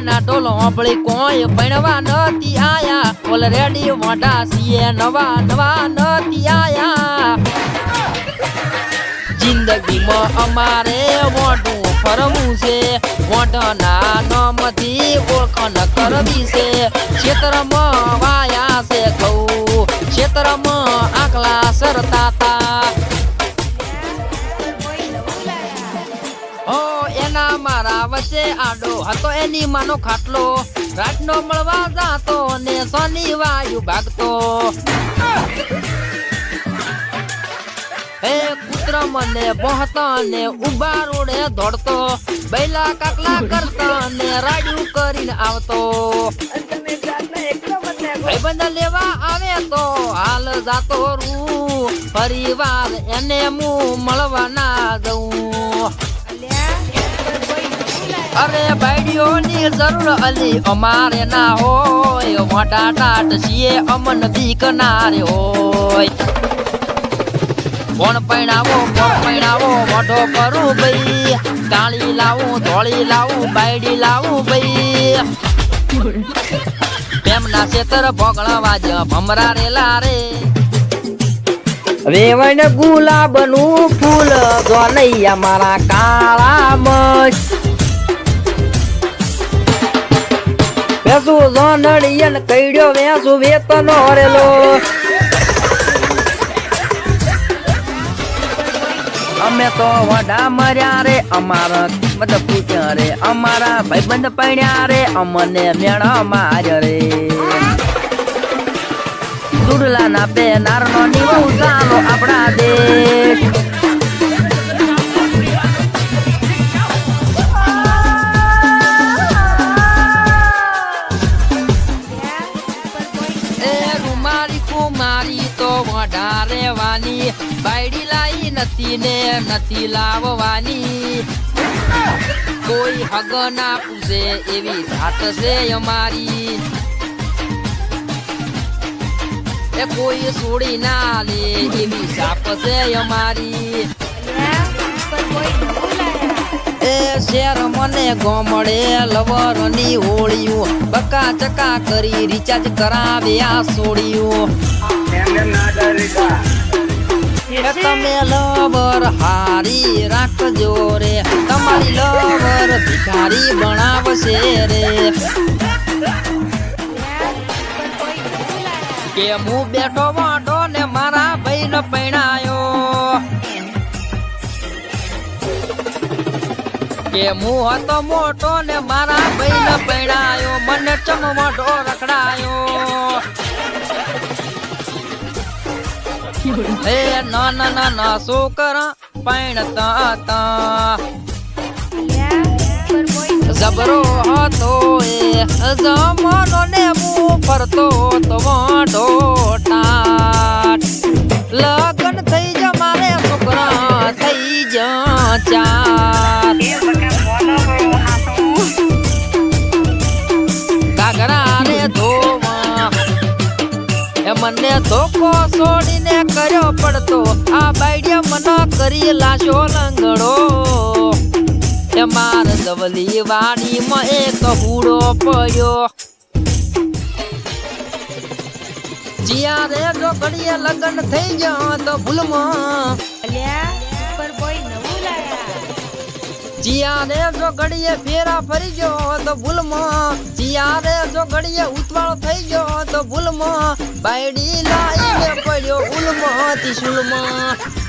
ના ટોલો આપણી કોઈ ભણવા નથી આયા ઓલરેડી મોટા છીએ નવા નવા નથી આયા જિંદગીમાં અમારે મોટું ફરવું છે મોઢના નામથી ઓળખાણ કરવી છે ક્ષેત્રમાં વાયા છે ઘઉં ક્ષેત્રમાં આકલા સરતાતા એના મારા વચ્ચે આડો હતો એની માનો ખાટલો રાતનો મળવા જાતો ને શનિ વાયુ ભાગતો હે કૂતર મને બોહતા ને ઉભા રોડે દોડતો બૈલા કાકલા કરતા ને રાડ્યું કરીને આવતો ભાઈબંધ લેવા આવે તો હાલ જાતો રૂ પરિવાર એને હું મળવા ના જઉં અરે બાઈડીઓની જરૂર અલી અમારે ના હોય મોટા ટાટ છીએ અમન બીક ના રે હોય કોણ પૈણાવો મોઢો કરું ભાઈ કાળી લાવું ધોળી લાવું બાઈડી લાવું ભાઈ એમના ખેતર ભોગળા વાજ ભમરા રેલા રે વેવણ ગુલાબનું ફૂલ ગોલૈયા મારા કાળા મસ્ત વેસું જોનડિયન કઈડ્યો વેસું વેતનો હરેલો અમે તો વડા મર્યા રે અમારા મતલબ પૂછ્યા રે અમારા ભાઈબંધ પૈણ્યા રે અમને મેળા માર્યા રે સુડલા ના બે નારનો નીવો ચાલો આપણા દેશ વધારે વાની બાયડી લાઈ નથી ને નથી લાવવાની કોઈ હગ ના પૂછે એવી જાત છે અમારી એ કોઈ છોડી ના લે એવી સાપ છે અમારી એ શેર મને ગોમડે લવરની હોળિયું બકા ચકા કરી રિચાર્જ કરાવ્યા સોડિયું તમે લવર હારી રાખજો રે તમારી લવર ભિખારી બનાવશે રે કે હું બેઠો વાંઢો ને મારા ભાઈ ને પૈણાયો કે હું હતો મોટો ને મારા ભાઈ ને પૈણાયો મને ચમ મોટો રખડાયો હે ના છોકરા પૈણતા હતા જબરો હતો એ જમાનો ને હું ફરતો તો વાંઢો ટાટ લગન થઈ જા મારે છોકરા થઈ જા ચાર ઘાઘરા ને ધોવા એ મને ધોકો છોડીને કર્યો પડતો આ બાઈડિયા મના કરી લાશો લંગડો એ માર દવલી વાડીમાં એક હુડો પડ્યો જીયા રે જો ઘડીએ લગન થઈ ગયો તો ભૂલમાં જીયા રે જો ઘડીએ ફેરા ફરી ગયો તો ભૂલમાં જીયા રે જો ઘડીએ ઉતવાળો થઈ ગયો તો ભૂલમાં બાયડી લાઈને પડ્યો ઉલમાં ત્રિશુલમાં